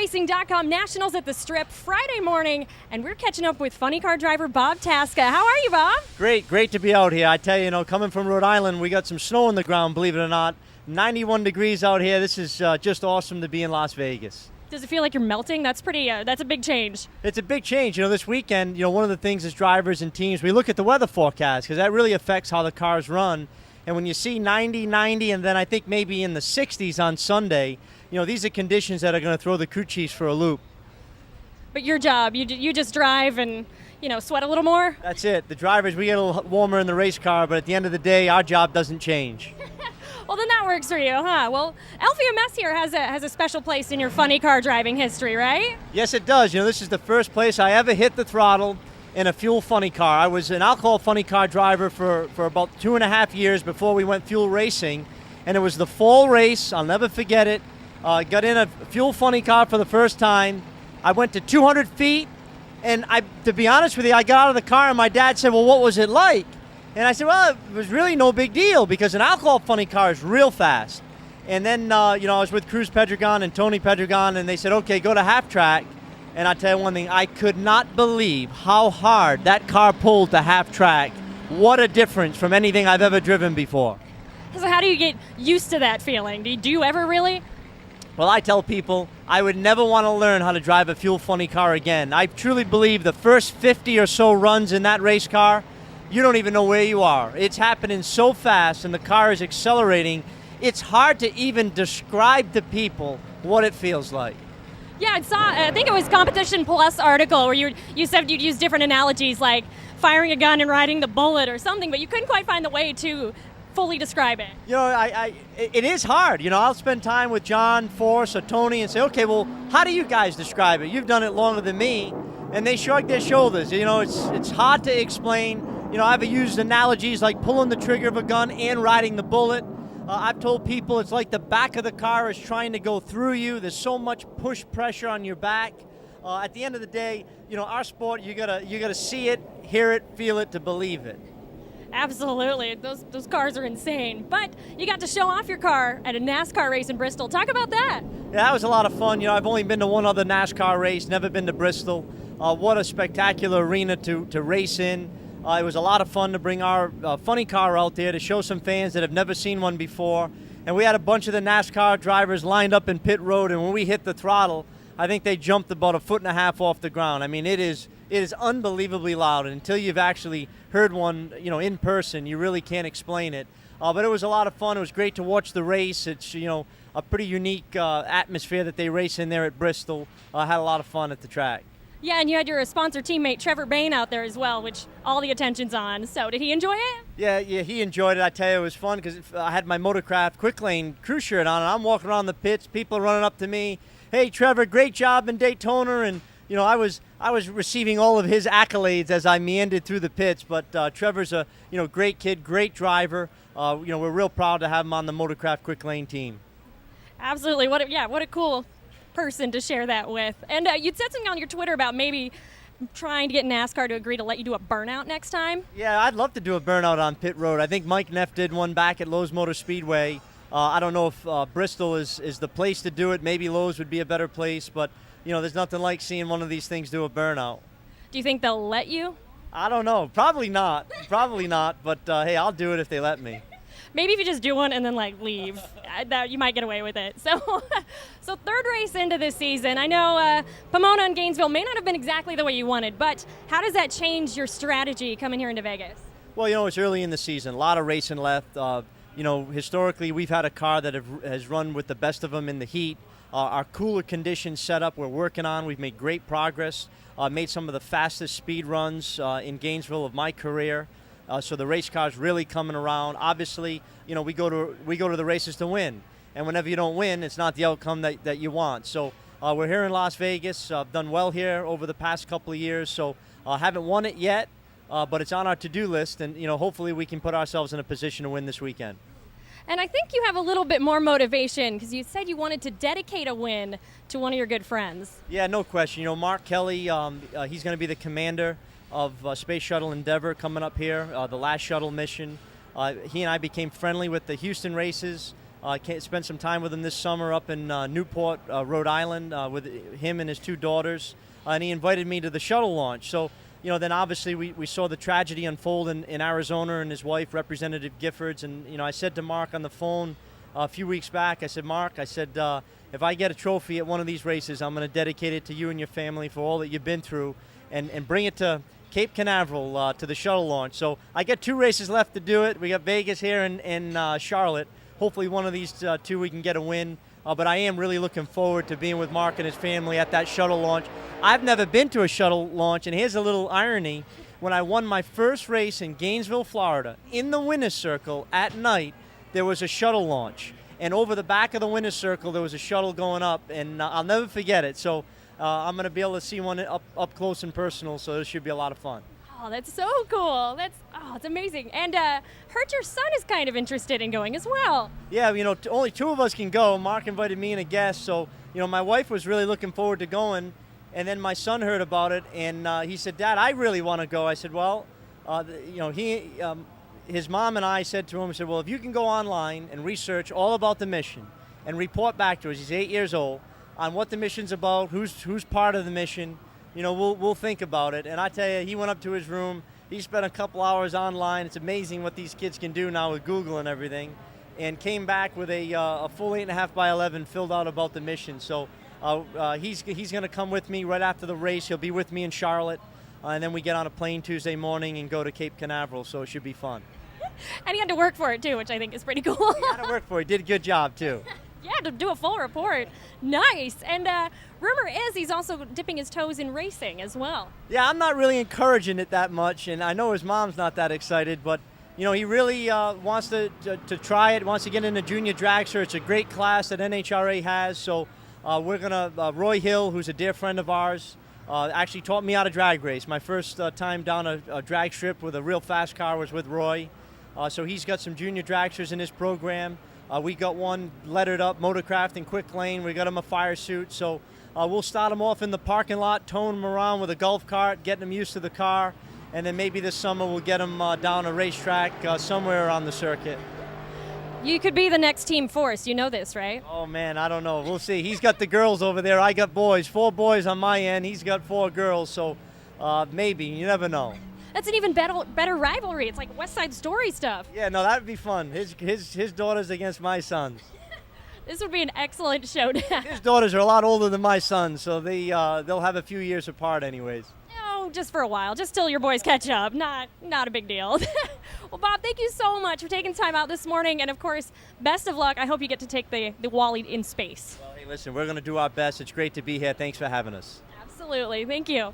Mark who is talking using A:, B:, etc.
A: DailyRacing.com Nationals at the Strip Friday morning, and we're catching up with funny car driver Bob Tasca. How are you, Bob?
B: Great to be out here. I tell you, coming from Rhode Island, we got some snow on the ground, believe it or not. 91 degrees out here. This is just awesome to be in Las Vegas.
A: Does it feel like you're melting? That's a big change.
B: It's a big change. This weekend, one of the things as drivers and teams, we look at the weather forecast because that really affects how the cars run. And when you see 90, and then I think maybe in the 60s on Sunday, these are conditions that are going to throw the crew chiefs for a loop.
A: But your job, you just drive and, sweat a little more?
B: That's it. The drivers, we get a little warmer in the race car, but at the end of the day, our job doesn't change.
A: Well, then that works for you, huh? Well, LVMS here has a special place in your funny car driving history, right?
B: Yes, it does. This is the first place I ever hit the throttle in a fuel funny car. I was an alcohol funny car driver for about 2.5 years before we went fuel racing, and it was the fall race. I'll never forget it. Got in a fuel funny car for the first time. I went to 200 feet, and to be honest with you, I got out of the car, and my dad said, well, what was it like? And I said, well, it was really no big deal because an alcohol funny car is real fast. And then, I was with Cruz Pedregon and Tony Pedregon, and they said, okay, go to half track. And I'll tell you one thing, I could not believe how hard that car pulled to half track. What a difference from anything I've ever driven before.
A: So how do you get used to that feeling? Do you ever really?
B: Well, I tell people I would never want to learn how to drive a fuel funny car again. I truly believe the first 50 or so runs in that race car, you don't even know where you are. It's happening so fast and the car is accelerating. It's hard to even describe to people what it feels like.
A: Yeah, I think it was Competition Plus article where you said you'd use different analogies like firing a gun and riding the bullet or something, but you couldn't quite find the way to fully describe it.
B: It is hard. I'll spend time with John, Force, or Tony and say, okay, well, how do you guys describe it? You've done it longer than me. And they shrug their shoulders. It's hard to explain. I've used analogies like pulling the trigger of a gun and riding the bullet. I've told people it's like the back of the car is trying to go through you. There's so much push pressure on your back. At the end of the day, our sport, you gotta see it, hear it, feel it to believe it.
A: Absolutely. Those cars are insane. But you got to show off your car at a NASCAR race in Bristol. Talk about that.
B: Yeah, that was a lot of fun. I've only been to one other NASCAR race, never been to Bristol. What a spectacular arena to race in. It was a lot of fun to bring our funny car out there to show some fans that have never seen one before. And we had a bunch of the NASCAR drivers lined up in pit road, and when we hit the throttle, I think they jumped about 1.5 feet off the ground. I mean, it is unbelievably loud, and until you've actually heard one, in person, you really can't explain it. But it was a lot of fun. It was great to watch the race. It's, a pretty unique atmosphere that they race in there at Bristol. Had a lot of fun at the track.
A: Yeah, and you had your sponsor teammate Trevor Bayne out there as well, which all the attention's on. So did he enjoy it?
B: Yeah, he enjoyed it. I tell you, it was fun because I had my Motorcraft Quick Lane crew shirt on, and I'm walking around the pits. People are running up to me. Hey, Trevor, great job in Daytona. And I was receiving all of his accolades as I meandered through the pits. But Trevor's a great kid, great driver. We're real proud to have him on the Motorcraft Quick Lane team.
A: Absolutely. What a cool person to share that with. And you'd said something on your Twitter about maybe trying to get NASCAR to agree to let you do a burnout next time.
B: Yeah, I'd love to do a burnout on pit road. I think Mike Neff did one back at Las Motor Speedway. I don't know if Bristol is the place to do it. Maybe Lowe's would be a better place, but there's nothing like seeing one of these things do a burnout.
A: Do you think they'll let you?
B: I don't know. Probably not. But hey, I'll do it if they let me.
A: Maybe if you just do one and then leave, that you might get away with it. So third race into this season. I know Pomona and Gainesville may not have been exactly the way you wanted, but how does that change your strategy coming here into Vegas?
B: Well, it's early in the season. A lot of racing left. Historically, we've had a car that has run with the best of them in the heat. Our cooler conditions setup we're working on. We've made great progress. Made some of the fastest speed runs in Gainesville of my career. So the race car's really coming around. Obviously, we go to the races to win, and whenever you don't win, it's not the outcome that you want. So we're here in Las Vegas. I've done well here over the past couple of years. So haven't won it yet, but it's on our to-do list, and hopefully we can put ourselves in a position to win this weekend.
A: And I think you have a little bit more motivation because you said you wanted to dedicate a win to one of your good friends.
B: Yeah, no question. Mark Kelly, he's going to be the commander of Space Shuttle Endeavour coming up here, the last shuttle mission. He and I became friendly with the Houston races. Spent some time with him this summer up in Newport, Rhode Island, with him and his two daughters. And he invited me to the shuttle launch. So, then obviously we saw the tragedy unfold in Arizona, and his wife, Representative Giffords. And, I said to Mark on the phone a few weeks back, I said, Mark, if I get a trophy at one of these races, I'm going to dedicate it to you and your family for all that you've been through, and bring it to Cape Canaveral to the shuttle launch. So I got 2 races left to do it. We got Vegas here and Charlotte. Hopefully one of these 2 we can get a win. But I am really looking forward to being with Mark and his family at that shuttle launch. I've never been to a shuttle launch, and here's a little irony. When I won my first race in Gainesville, Florida, in the winner's circle at night, there was a shuttle launch. And over the back of the winner's circle, there was a shuttle going up, and I'll never forget it. So I'm going to be able to see one up close and personal, so this should be a lot of fun.
A: Oh, that's so cool. It's amazing. And heard your son is kind of interested in going as well.
B: Yeah, only 2 of us can go. Mark invited me and a guest, so, my wife was really looking forward to going, and then my son heard about it, and he said, Dad, I really want to go. I said, well, his mom and I said to him, well, if you can go online and research all about the mission and report back to us, he's 8 years old, on what the mission's about, who's part of the mission, we'll think about it. And I tell you, he went up to his room. He spent a couple hours online. It's amazing what these kids can do now with Google and everything, and came back with a full 8.5 by 11 filled out about the mission. So he's going to come with me right after the race. He'll be with me in Charlotte, and then we get on a plane Tuesday morning and go to Cape Canaveral. So it should be fun.
A: And he had to work for it too, which I think is pretty cool.
B: He had to work for it. He did a good job too.
A: Yeah, to do a full report. Nice. And rumor is he's also dipping his toes in racing as well.
B: Yeah, I'm not really encouraging it that much, and I know his mom's not that excited, but he really wants to try it, wants to get into junior dragster. It's a great class that NHRA has, so we're going to, Roy Hill, who's a dear friend of ours, actually taught me how to drag race. My first time down a drag strip with a real fast car was with Roy. So he's got some junior dragsters in his program. We got one lettered up, Motorcraft in Quick Lane. We got him a fire suit. So we'll start him off in the parking lot, towing him around with a golf cart, getting him used to the car. And then maybe this summer we'll get him down a racetrack somewhere around the circuit.
A: You could be the next Team Force. You know this, right?
B: Oh, man, I don't know. We'll see. He's got the girls over there. I got boys. 4 boys on my end. He's got 4 girls. So maybe. You never know.
A: That's an even better rivalry. It's like West Side Story stuff.
B: Yeah, no, that'd be fun. His daughters against my sons.
A: This would be an excellent showdown.
B: His daughters are a lot older than my sons, so they'll have a few years apart anyways.
A: Oh, just for a while, just till your boys catch up. Not a big deal. Well, Bob, thank you so much for taking time out this morning, and of course, best of luck. I hope you get to take the Wally in space.
B: Well, hey, listen, we're going to do our best. It's great to be here. Thanks for having us.
A: Absolutely. Thank you.